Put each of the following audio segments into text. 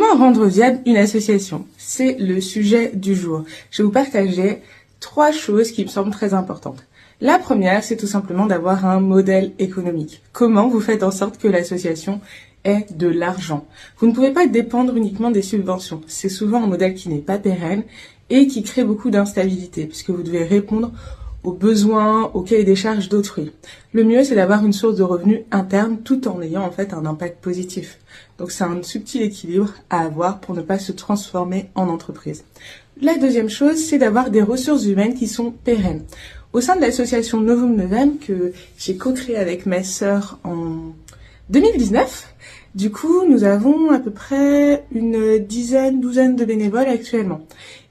Comment rendre viable une association? C'est le sujet du jour. Je vais vous partager 3 choses qui me semblent très importantes. La première, c'est tout simplement d'avoir un modèle économique. Comment vous faites en sorte que l'association ait de l'argent? Vous ne pouvez pas dépendre uniquement des subventions. C'est souvent un modèle qui n'est pas pérenne et qui crée beaucoup d'instabilité puisque vous devez répondre aux besoins, aux cahiers des charges d'autrui. Le mieux, c'est d'avoir une source de revenus interne tout en ayant en fait un impact positif. Donc c'est un subtil équilibre à avoir pour ne pas se transformer en entreprise. La deuxième chose, c'est d'avoir des ressources humaines qui sont pérennes. Au sein de l'association Novum Novem, que j'ai co-créée avec ma sœur en 2019, du coup, nous avons à peu près une douzaine de bénévoles actuellement.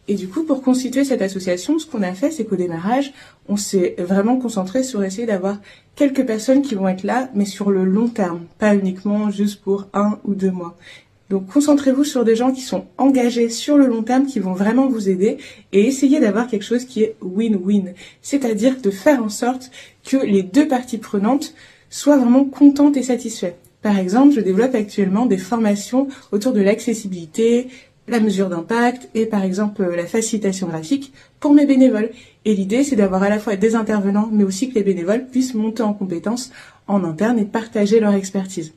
Et du coup, pour constituer cette association, ce qu'on a fait, c'est qu'au démarrage, on s'est vraiment concentré sur essayer d'avoir quelques personnes qui vont être là, mais sur le long terme, pas uniquement juste pour 1 ou 2 mois. Donc concentrez-vous sur des gens qui sont engagés sur le long terme, qui vont vraiment vous aider, et essayez d'avoir quelque chose qui est win-win, c'est-à-dire de faire en sorte que les 2 parties prenantes soient vraiment contentes et satisfaites. Par exemple, je développe actuellement des formations autour de l'accessibilité, la mesure d'impact et par exemple la facilitation graphique pour mes bénévoles. Et l'idée, c'est d'avoir à la fois des intervenants, mais aussi que les bénévoles puissent monter en compétences en interne et partager leur expertise.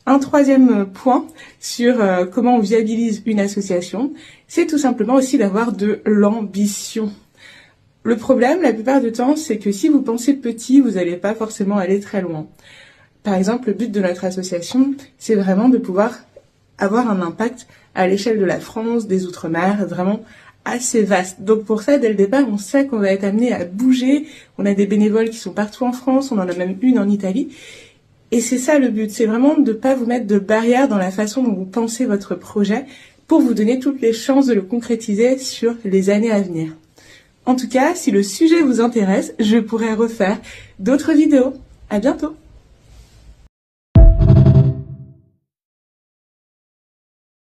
Un troisième point sur comment on viabilise une association, c'est tout simplement aussi d'avoir de l'ambition. Le problème, la plupart du temps, c'est que si vous pensez petit, vous n'allez pas forcément aller très loin. Par exemple, le but de notre association, c'est vraiment de pouvoir avoir un impact à l'échelle de la France, des Outre-mer, vraiment assez vaste. Donc pour ça, dès le départ, on sait qu'on va être amené à bouger. On a des bénévoles qui sont partout en France, on en a même une en Italie. Et c'est ça le but, c'est vraiment de ne pas vous mettre de barrières dans la façon dont vous pensez votre projet pour vous donner toutes les chances de le concrétiser sur les années à venir. En tout cas, si le sujet vous intéresse, je pourrais refaire d'autres vidéos. À bientôt!